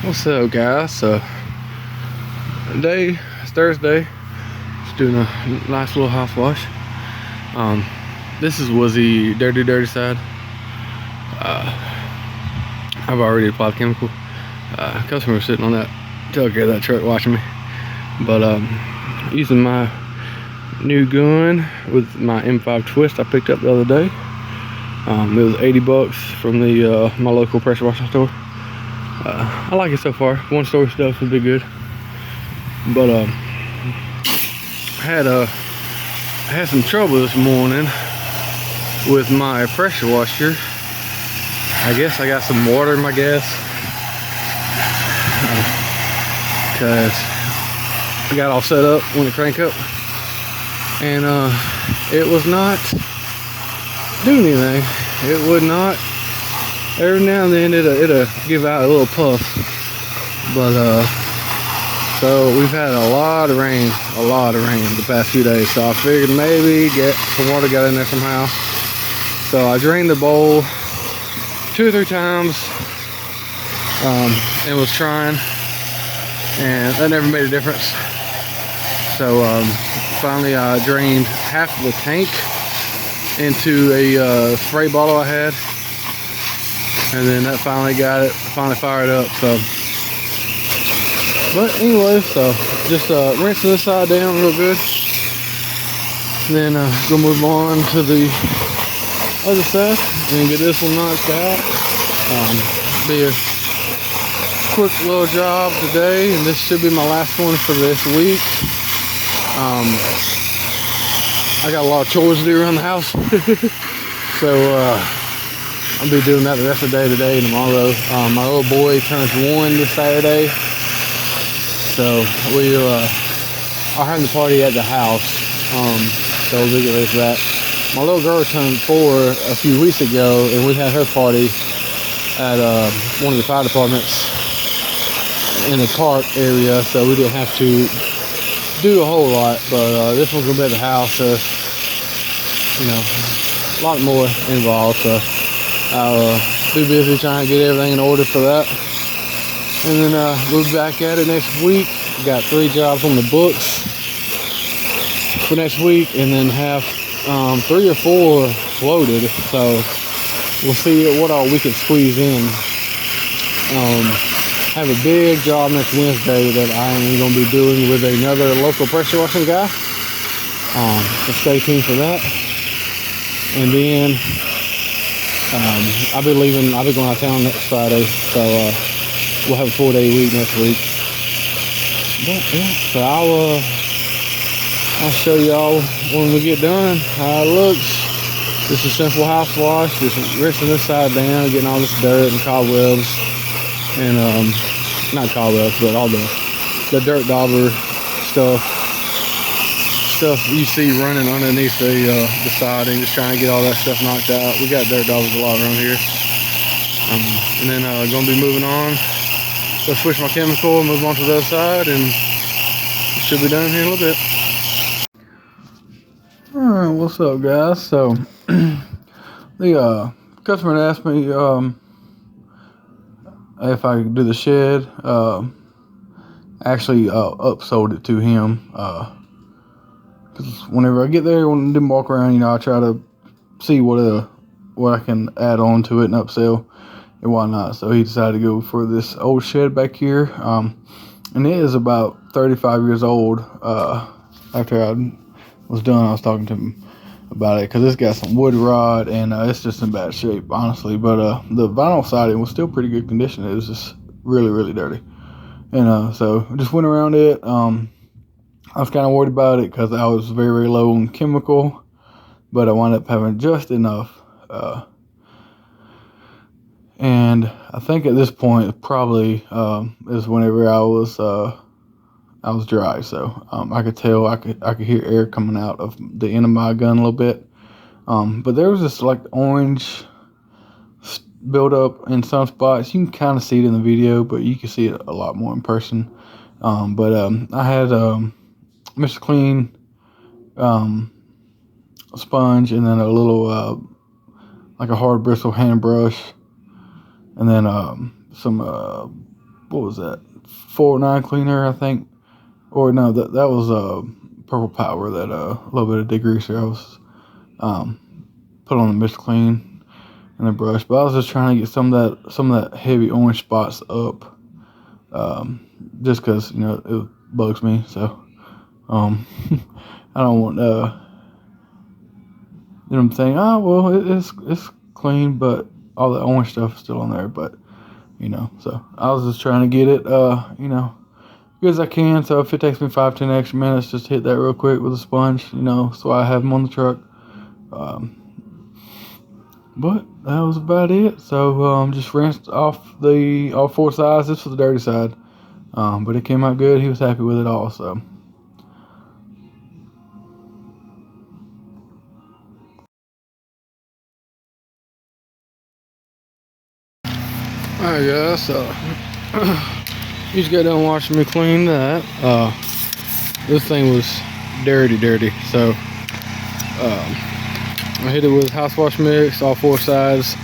What's up, guys? So today it's Thursday. Just doing a nice little house wash. This was the dirty side. I've already applied chemical. Customer was sitting on that tailgate of that truck watching me. But using my new gun with my M5 twist I picked up the other day. It was 80 bucks from the my local pressure washing store. I like it so far. One story stuff would be good, but I had some trouble this morning with my pressure washer. I guess I got some water in my gas, because I got all set up when it crank up, and it was not doing anything. It would not. Every now and then it'll give out a little puff, but so we've had a lot of rain the past few days, so I figured maybe get some water got in there somehow. So I drained the bowl 2 or 3 times and was trying, and that never made a difference. So finally I drained half of the tank into a spray bottle I had, and then that finally fired up. So, but anyway, so just rinsing this side down real good, then go move on to the other side and get this one knocked out. Be a quick little job today, and this should be my last one for this week. I got a lot of chores to do around the house, so I'll be doing that the rest of the day today and tomorrow. My little boy turns 1 this Saturday, so we are having the party at the house. So we'll be getting for that. My little girl turned 4 a few weeks ago, and we had her party at one of the fire departments in the park area, so we didn't have to do a whole lot. But this one's gonna be at the house, so you know, a lot more involved. So I'll be busy trying to get everything in order for that, and then we'll be back at it next week. Got 3 jobs on the books for next week, and then have 3 or 4 loaded. So we'll see what all we can squeeze in. Have a big job next Wednesday that I am going to be doing with another local pressure washing guy. So stay tuned for that. And then I'll be leaving. I'll be going out of town next Friday, so we'll have a 4-day week next week. But yeah, so I'll show y'all when we get done how it looks. Just a simple house wash, just rinsing this side down, getting all this dirt and cobwebs, and not cobwebs, but all the dirt dauber stuff you see running underneath the siding, just trying to get all that stuff knocked out. We got dirt daubers a lot around here. And then gonna be moving on. Go switch my chemical, move on to the other side, and it should be done here in a little bit. Alright, what's up, guys? So the customer asked me if I could do the shed. Actually upsold it to him. Because whenever I get there, when I didn't walk around, I try to see what I can add on to it and upsell and whatnot. So he decided to go for this old shed back here, and it is about 35 years old. After I was done, I was talking to him about it, because it's got some wood rot, and it's just in bad shape, honestly. But the vinyl siding was still pretty good condition. It was just really dirty, and so I just went around it. I was kind of worried about it because I was very low on chemical, but I wound up having just enough. And I think at this point probably is whenever I was dry. So I could tell, I could hear air coming out of the end of my gun a little bit. But there was this like orange buildup in some spots. You can kind of see it in the video, but you can see it a lot more in person. I had Mr. Clean sponge, and then a little like a hard bristle hand brush, and then some what was that? 409 cleaner, I think. Or no, that was Purple Power, that little bit of degreaser I was put on the Mist Clean and the brush. But I was just trying to get some of that heavy orange spots up, just because it bugs me. So I don't want them saying, oh well, it's clean, but all the orange stuff is still on there. But so I was just trying to get it good as I can. So if it takes me 5-10 extra minutes, just hit that real quick with a sponge, so I have them on the truck. But that was about it. So just rinsed off all 4 sides. This was the dirty side, but it came out good. He was happy with it all. So alright guys, so you just got done watching me clean that. This thing was dirty. So I hit it with house wash mix, all 4 sides.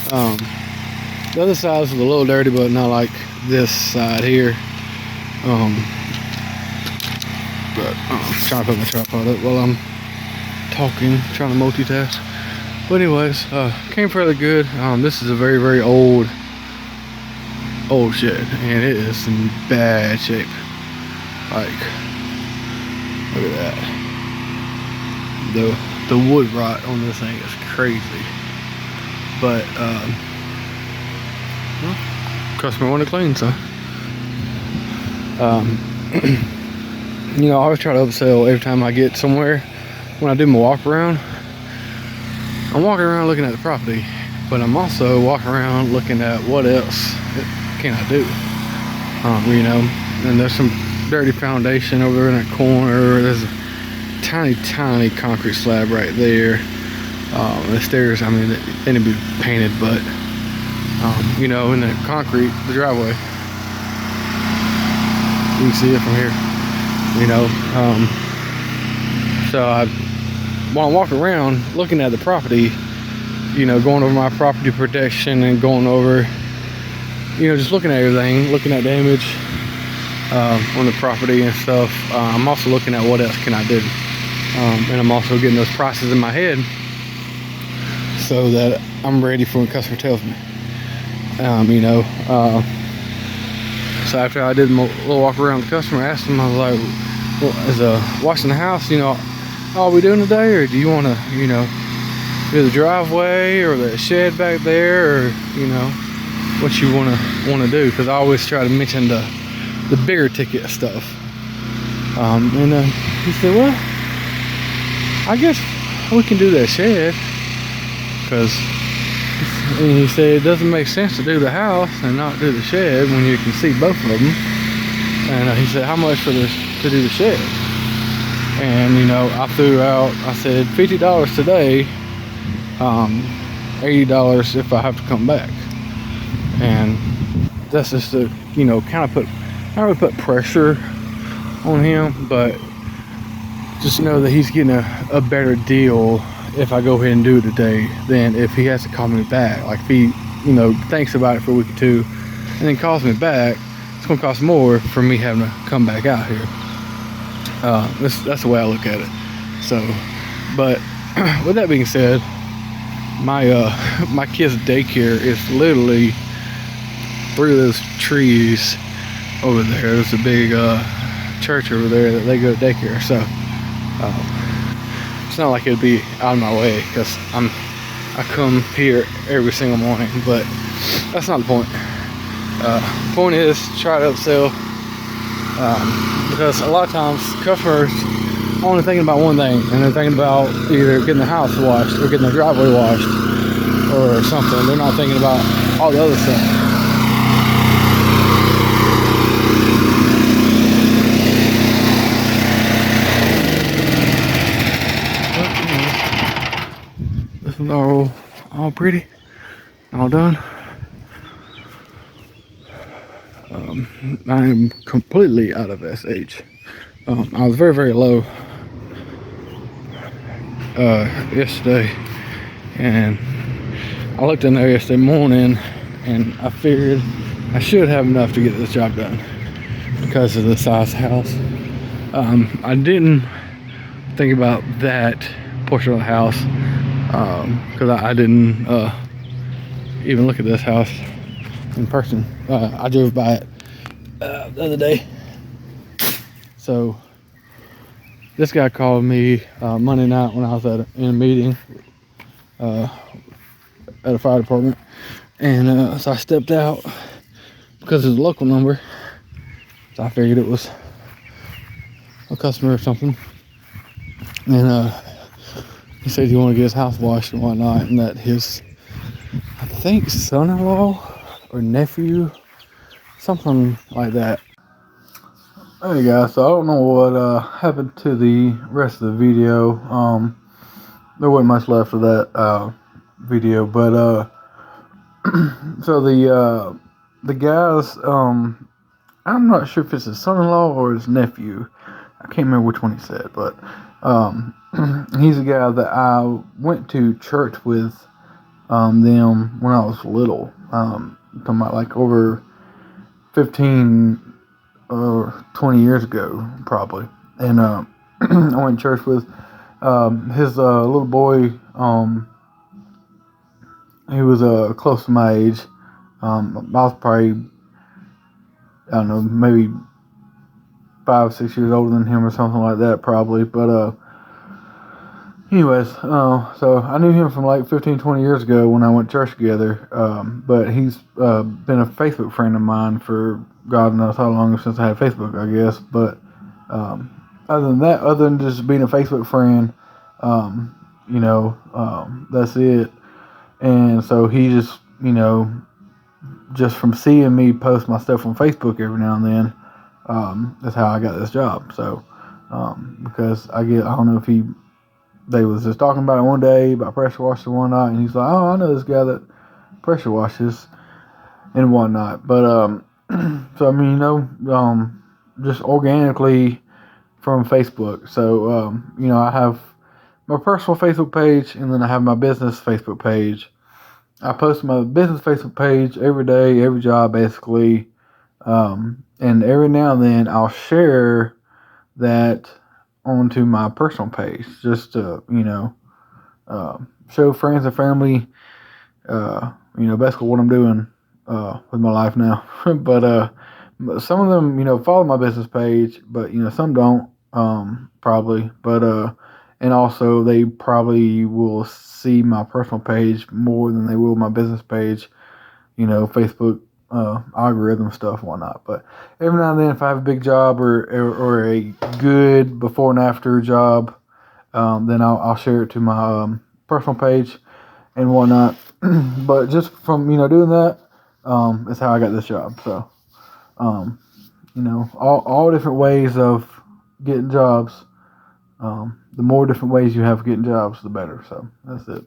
The other sides was a little dirty, but not like this side here. But I'm trying to put my tripod up while I'm talking, trying to multitask. But anyways, came fairly good. This is a very old shed, and it is in bad shape. Like, look at that. The wood rot on this thing is crazy. But well, customer wanted clean, so I always try to upsell every time I get somewhere. When I do my walk around, I'm walking around looking at the property, but I'm also walking around looking at what else can I do. And there's some dirty foundation over there in that corner. There's a tiny concrete slab right there. The stairs, they need to be painted, but in the concrete, the driveway, you can see it from here. So while I'm walking around looking at the property, going over my property protection and going over, just looking at everything, looking at damage on the property and stuff. I'm also looking at what else can I do, and I'm also getting those prices in my head so that I'm ready for when the customer tells me. So after I did my little walk around the customer, I asked him, I was like, well, is washing the house, all we doing today, or do you want to, do the driveway or the shed back there, or what you want to do? Because I always try to mention the bigger ticket stuff. He said, well, I guess we can do that shed, because he said it doesn't make sense to do the house and not do the shed when you can see both of them. And he said, how much to do the shed? And I threw out, I said $50 today, $80 if I have to come back. And that's just to kind of put, not really put pressure on him, but just know that he's getting a better deal if I go ahead and do it today than if he has to call me back. Like if he thinks about it for a week or two and then calls me back, it's gonna cost more for me having to come back out here. That's the way I look at it. So, but with that being said, my kids' daycare is literally through those trees over there. There's a big church over there that they go to daycare. So it's not like it'd be out of my way, because I come here every single morning. But that's not the point. Point is try to upsell, because a lot of times customers are only thinking about one thing, and they're thinking about either getting the house washed or getting the driveway washed or something. They're not thinking about all the other stuff. This is all pretty, all done. I am completely out of SH. I was very low yesterday, and I looked in there yesterday morning, and I figured I should have enough to get this job done because of the size of the house. I didn't think about that portion of the house because I didn't even look at this house in person. I drove by it the other day. So this guy called me Monday night when I was in a meeting at a fire department, and so I stepped out because it's a local number. So I figured it was a customer or something, and he said he wanted to get his house washed and whatnot, and that his, I think, son-in-law or nephew, something like that. Hey guys, so I don't know what happened to the rest of the video. There wasn't much left of that video, but so the guys, I'm not sure if it's his son-in-law or his nephew. I can't remember which one he said, but he's a guy that I went to church with them when I was little. Talking about like over 15 or 20 years ago, probably. And I went to church with his little boy. He was close to my age. I was probably, I don't know, maybe 5, 6 years older than him or something like that, probably. But anyways, so I knew him from like 15, 20 years ago when I went to church together. But he's been a Facebook friend of mine for God knows how long since I had Facebook, I guess. But other than that, other than just being a Facebook friend, that's it. And so he just, just from seeing me post my stuff on Facebook every now and then, that's how I got this job. So, because I don't know if they was just talking about it one day, about pressure washing one night, and he's like, oh, I know this guy that pressure washes and whatnot. But, so, I mean, just organically from Facebook. So, I have my personal Facebook page, and then I have my business Facebook page. I post my business Facebook page every day, every job basically, and every now and then I'll share that onto my personal page just to, show friends and family, basically what I'm doing with my life now. But some of them, follow my business page, but some don't, probably. But and also they probably will see my personal page more than they will my business page, Facebook algorithm stuff and whatnot. But every now and then, if I have a big job or a good before and after job, then I'll share it to my personal page and whatnot. But just from doing that, is how I got this job. So all different ways of getting jobs. The more different ways you have of getting jobs, the better. So that's it.